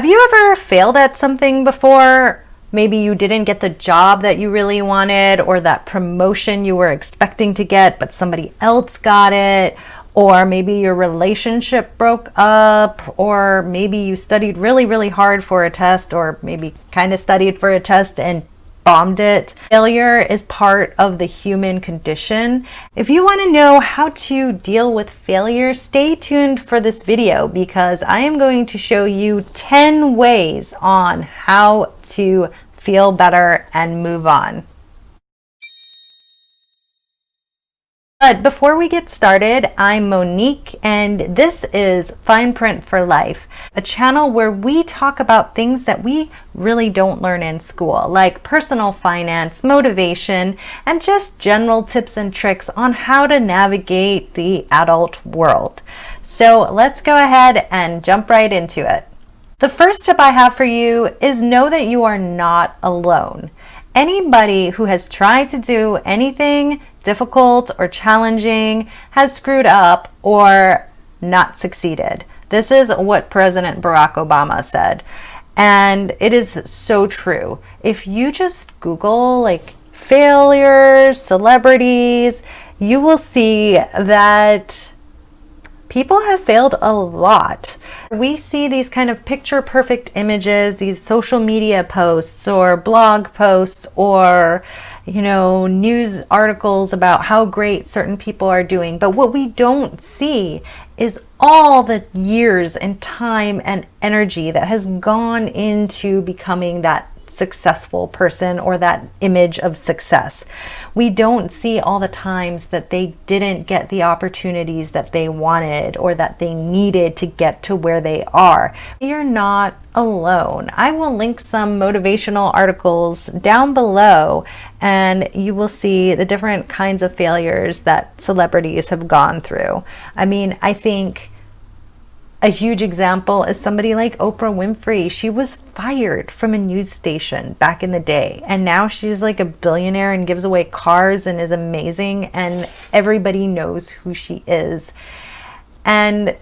Have you ever failed at something before? Maybe you didn't get the job that you really wanted, or that promotion you were expecting to get, but somebody else got it. Or maybe your relationship broke up, or maybe you studied really, really hard for a test, or maybe kind of studied for a test and bombed it. Failure is part of the human condition. If you want to know how to deal with failure, stay tuned for this video, because I am going to show you 10 ways on how to feel better and move on. But before we get started, I'm Monique, and this is Fine Print for Life, a channel where we talk about things that we really don't learn in school, like personal finance, motivation, and just general tips and tricks on how to navigate the adult world. So let's go ahead and jump right into it. The first tip I have for you is know that you are not alone. Anybody who has tried to do anything difficult or challenging has screwed up or not succeeded. This is what President Barack Obama said, and it is so true. If you just Google like failures, celebrities, you will see that people have failed a lot. We see these kind of picture perfect images, these social media posts or blog posts or, news articles about how great certain people are doing. But what we don't see is all the years and time and energy that has gone into becoming that successful person or that image of success. We don't see all the times that they didn't get the opportunities that they wanted or that they needed to get to where they are. You're not alone. I will link some motivational articles down below, and you will see the different kinds of failures that celebrities have gone through. I think a huge example is somebody like Oprah Winfrey. She was fired from a news station back in the day, and now she's like a billionaire and gives away cars and is amazing, and everybody knows who she is. And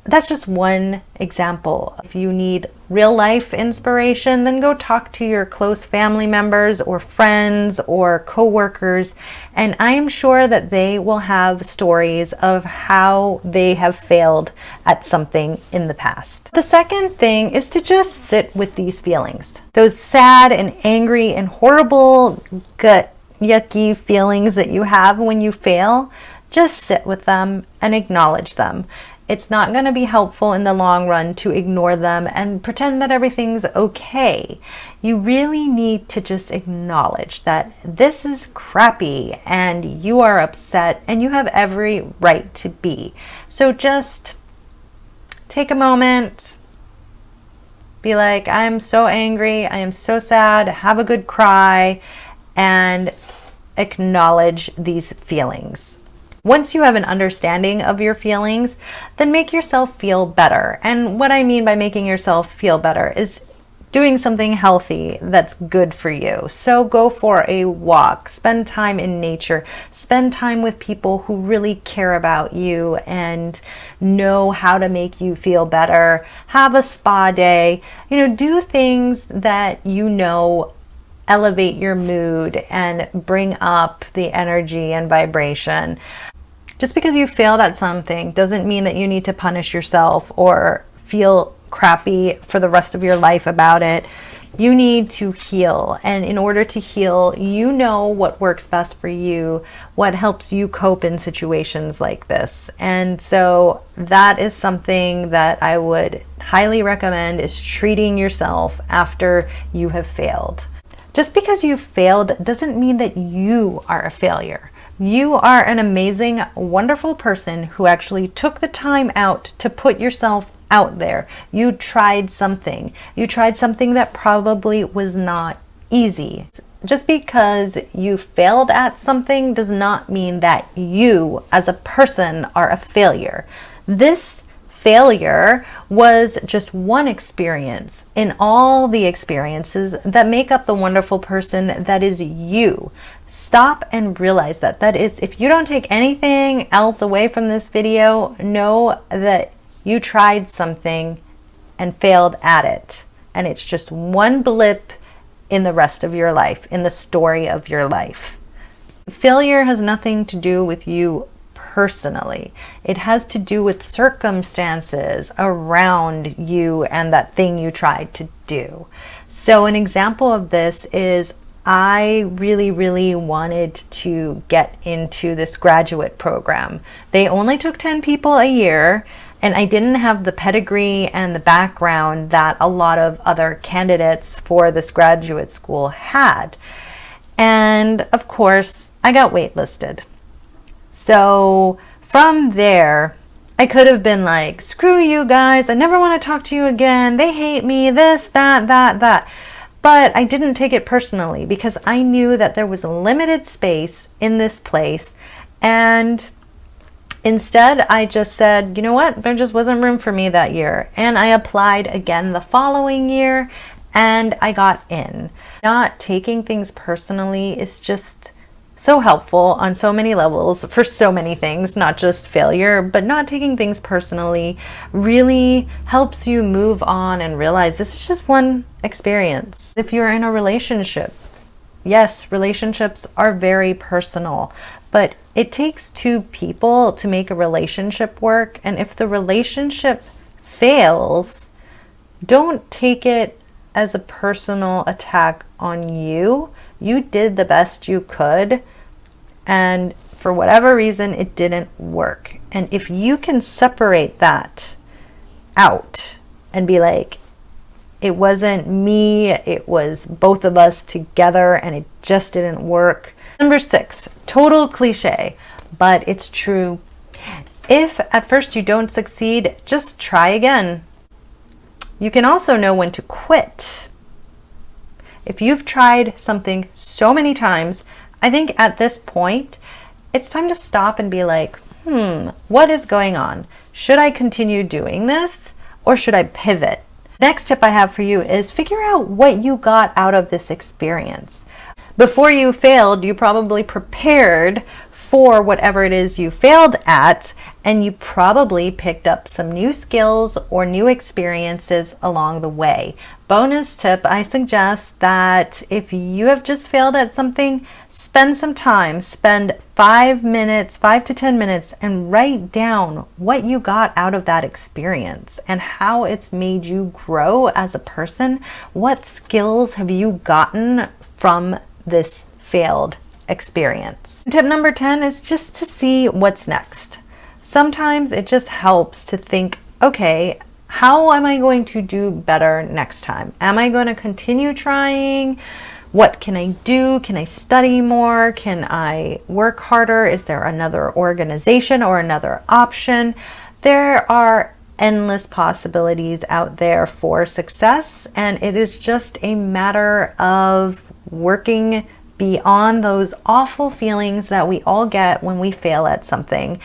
that's just one example. If you need real life inspiration, then go talk to your close family members or friends or coworkers, and I am sure that they will have stories of how they have failed at something in the past. The second thing is to just sit with these feelings. Those sad and angry and horrible gut yucky feelings that you have when you fail, just sit with them and acknowledge them. It's not going to be helpful in the long run to ignore them and pretend that everything's okay. You really need to just acknowledge that this is crappy and you are upset and you have every right to be. So just take a moment, be like, I'm so angry, I am so sad, have a good cry, and acknowledge these feelings. Once you have an understanding of your feelings, then make yourself feel better. And what I mean by making yourself feel better is doing something healthy that's good for you. So go for a walk, spend time in nature, spend time with people who really care about you and know how to make you feel better. Have a spa day, do things that elevate your mood and bring up the energy and vibration. Just because you failed at something doesn't mean that you need to punish yourself or feel crappy for the rest of your life about it. You need to heal. And in order to heal, you know what works best for you, what helps you cope in situations like this. And so that is something that I would highly recommend, is treating yourself after you have failed. Just because you failed doesn't mean that you are a failure. You are an amazing, wonderful person who actually took the time out to put yourself out there. You tried something. You tried something that probably was not easy. Just because you failed at something does not mean that you as a person are a failure. This failure was just one experience in all the experiences that make up the wonderful person that is you. Stop and realize that. That is, if you don't take anything else away from this video, know that you tried something and failed at it. And it's just one blip in the rest of your life, in the story of your life. Failure has nothing to do with you personally. It has to do with circumstances around you and that thing you tried to do. So an example of this is I really wanted to get into this graduate program. They only took 10 people a year, and I didn't have the pedigree and the background that a lot of other candidates for this graduate school had. And of course, I got waitlisted. So from there, I could have been like, screw you guys, I never want to talk to you again, they hate me, this, that. But I didn't take it personally because I knew that there was a limited space in this place. And instead, I just said, you know what, there just wasn't room for me that year. And I applied again the following year and I got in. Not taking things personally is just so helpful on so many levels for so many things, not just failure, but not taking things personally really helps you move on and realize this is just one experience. If you're in a relationship, yes, relationships are very personal, but it takes two people to make a relationship work. And if the relationship fails, don't take it as a personal attack on you. You did the best you could, and for whatever reason, it didn't work. And if you can separate that out and be like, it wasn't me, it was both of us together and it just didn't work. Number 6, total cliche, but it's true. If at first you don't succeed, just try again. You can also know when to quit. If you've tried something so many times, I think at this point, it's time to stop and be like, what is going on? Should I continue doing this or should I pivot? Next tip I have for you is figure out what you got out of this experience. Before you failed, you probably prepared for whatever it is you failed at, and you probably picked up some new skills or new experiences along the way. Bonus tip, I suggest that if you have just failed at something, spend some time, spend 5 to 10 minutes and write down what you got out of that experience and how it's made you grow as a person. What skills have you gotten from this failed experience? Tip number 10 is just to see what's next. Sometimes it just helps to think, okay, how am I going to do better next time? Am I going to continue trying? What can I do? Can I study more? Can I work harder? Is there another organization or another option? There are endless possibilities out there for success, and it is just a matter of working beyond those awful feelings that we all get when we fail at something.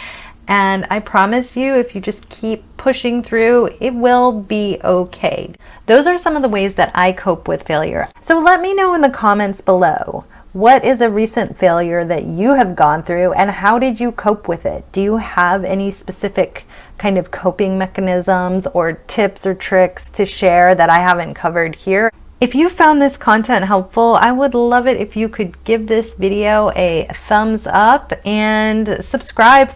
And I promise you, if you just keep pushing through, it will be okay. Those are some of the ways that I cope with failure. So let me know in the comments below, what is a recent failure that you have gone through and how did you cope with it? Do you have any specific kind of coping mechanisms or tips or tricks to share that I haven't covered here? If you found this content helpful, I would love it if you could give this video a thumbs up and subscribe.